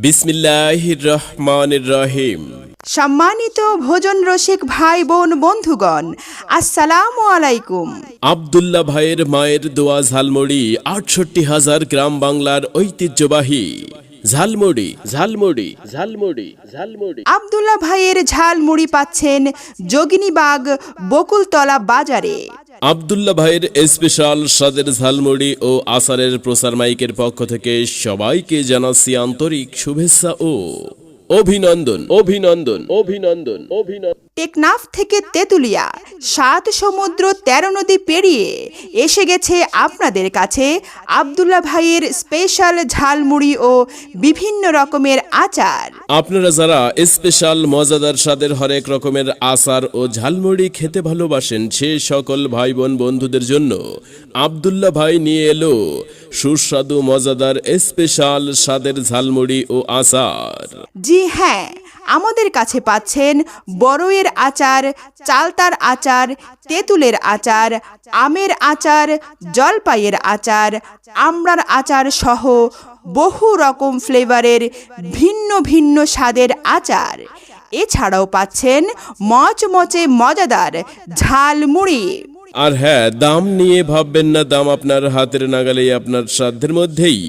বিসমিল্লাহির রহমানির রহিম। সম্মানিত ভোজন রসিক ভাই বোন বন্ধুগণ, আসসালামু আলাইকুম। আব্দুল্লাহ ভাইয়ের মায়ের দোয়া ঝালমুড়ি ৬৮,০০০ গ্রাম বাংলার ঐতিহ্যবাহী ঝালমুড়ি ঝালমুড়ি ঝালমুড়ি ঝালমুড়ি। আব্দুল্লাহ ভাইয়ের ঝালমুড়ি পাচ্ছেন যোগিনীবাগ বকুলতলা বাজারে। আব্দুল্লাহ ভাইয়ের স্পেশাল স্বাদের ঝালমুড়ি ও আচারের প্রচার মাইকের পক্ষ থেকে সবাইকে জানাচ্ছি আন্তরিক শুভেচ্ছা ও অভিনন্দন অভিনন্দন অভিনন্দন অভিনন্দন। টেকনাফ থেকে তেতুলিয়া ৭ সমুদ্র ১৩ নদী পেরিয়ে এসে গেছে আপনাদের কাছে আব্দুল্লাহ ভাইয়ের স্পেশাল ঝালমুড়ি ও বিভিন্ন রকমের আচার। আপনারা যারা স্পেশাল মজাদার স্বাদের হরেক রকমের আচার ও ঝালমুড়ি খেতে ভালোবাসেন সে সকল ভাই বোন বন্ধুদের জন্য আব্দুল্লাহ ভাই নিয়ে এলো সুস্বাদু মজাদার স্পেশাল স্বাদের ঝালমুড়ি ও আচার। জি হ্যাঁ, আমাদের কাছে পাচ্ছেন বড়ইয়ের আচার, চালতার আচার, তেঁতুলের আচার, আমের আচার, জলপাইয়ের আচার, আমড়ার আচার সহ বহু রকম ফ্লেভারের ভিন্ন ভিন্ন স্বাদের আচার। এছাড়াও পাচ্ছেন মচমচে মজাদার ঝালমুড়ি। আর হ্যাঁ, দাম নিয়ে ভাববেন না, দাম আপনার হাতের নাগালেই, আপনার সাধ্যের মধ্যেই।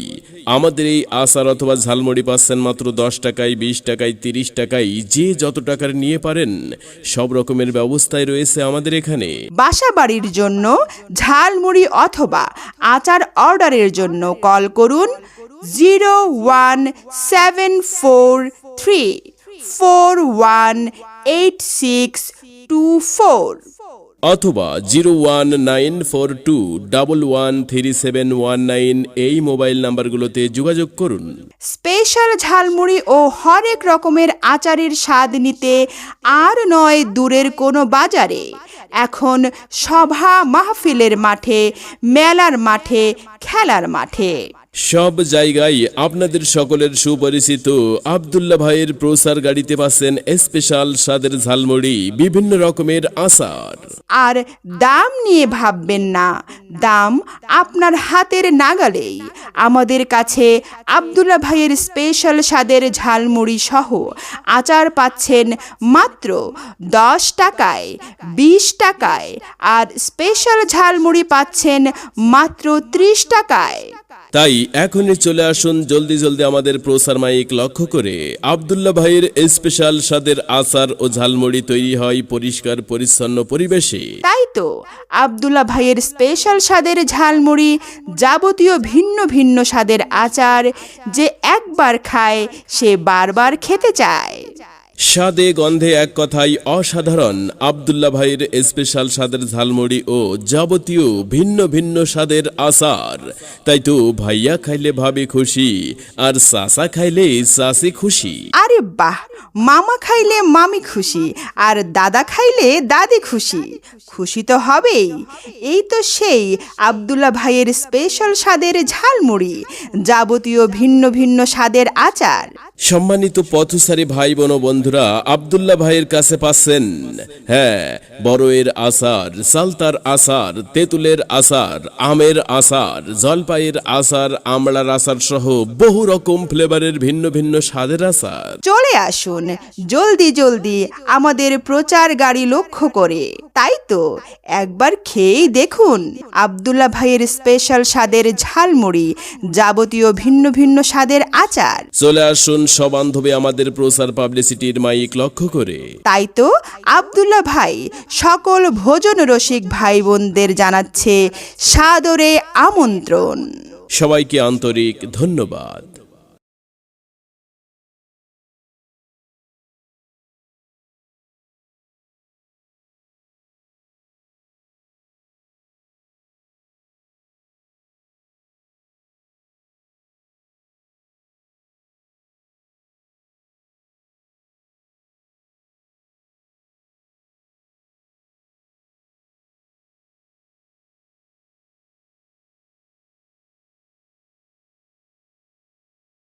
আমাদের এই আচার অথবা ঝালমুড়ি পাচ্ছেন মাত্র 10 টাকায়, 20 টাকায়, 30 টাকায়, যে যত টাকার নিয়ে পারেন সব রকমের ব্যবস্থায় রয়েছে আমাদের এখানে। বাসা বাড়ির জন্য ঝালমুড়ি অথবা আচার অর্ডারের জন্য কল করুন 01743418624 অথবা 01942113719 এই মোবাইল নাম্বারগুলোতে যোগাযোগ করুন। স্পেশাল ঝালমুড়ি ও হরেক রকমের আচারের স্বাদ নিতে আর নয় দূরের কোনো বাজারে, এখন সভা মাহফিলের মাঠে, মেলার মাঠে, খেলার মাঠে, সব জায়গায় আপনাদের সকলের সুপরিচিত আব্দুল্লাহ ভাইয়ের প্রচার গাড়িতে পাচ্ছেন স্পেশাল স্বাদের ঝালমুড়ি, বিভিন্ন রকমের আচার। আর দাম নিয়ে ভাববেন না, দাম আপনার হাতের নাগালেই। আমাদের কাছে আব্দুল্লাহ ভাইয়ের স্পেশাল স্বাদের ঝালমুড়ি সহ আচার পাচ্ছেন মাত্র 10 টাকায়, 20 টাকায়, আর স্পেশাল ঝালমুড়ি পাচ্ছেন মাত্র 30 টাকায়। তাই এখনই চলে আসুন জলদি জলদি আমাদের প্রচার মাইক লক্ষ্য করে। আব্দুল্লাহ ভাইয়ের স্পেশাল স্বাদের আচার ও ঝালমুড়ি তৈরি হয় পরিষ্কার পরিচ্ছন্ন পরিবেশে। তাই তো আব্দুল্লাহ ভাইয়ের স্পেশাল স্বাদের ঝালমুড়ি, যাবতীয় ভিন্ন ভিন্ন স্বাদের আচার, যে একবার খায় সে বারবার খেতে চায়। স্বাদে গন্ধে এক কথায় অসাধারণ আব্দুল্লাহ ভাইয়ের স্পেশাল স্বাদের ঝালমুড়ি ও যাবতীয় ভিন্ন ভিন্ন স্বাদের আচার। তাই তো ভাইয়া খাইলে ভাবি খুশি, আর চাচা খাইলে চাচি খুশি। আরে বাহ, মামা খাইলে মামি খুশি, আর দাদা খাইলে দাদি খুশি। খুশি তো হবেই। এই তো সেই আব্দুল্লাহ ভাইয়ের স্পেশাল স্বাদের ঝালমুড়ি, যাবতীয় ভিন্ন ভিন্ন স্বাদের আচার। সম্মানিত পথচারী ভাই বোন ও বন্ধুরা, আব্দুল্লাহ ভাইয়ের কাছে পাচ্ছেন হ্যাঁ বড়ইয়ের আচার, চালতার আচার, তেঁতুলের আচার, আমের আচার, জলপাইয়ের আচার, আমড়ার আচার সহ বহু রকম ফ্লেভারের ভিন্ন ভিন্ন স্বাদের আচার। চলে আসুন জলদি জলদি আমাদের প্রচার গাড়ি লক্ষ্য করে। তাই তো একবার খেয়েই দেখুন আব্দুল্লাহ ভাইয়ের স্পেশাল স্বাদের ঝালমুড়ি, যাবতীয় ভিন্ন ভিন্ন স্বাদের আচার। চলে আসুন সবান্ধবে আমাদের প্রচার পাবলিসিটির মাইক লক্ষ্য করে। তাই তো আব্দুল্লাহ ভাই সকল ভোজন রসিক ভাই বোনদের জানাচ্ছে সাদরে আমন্ত্রণ। সবাইকে আন্তরিক ধন্যবাদ।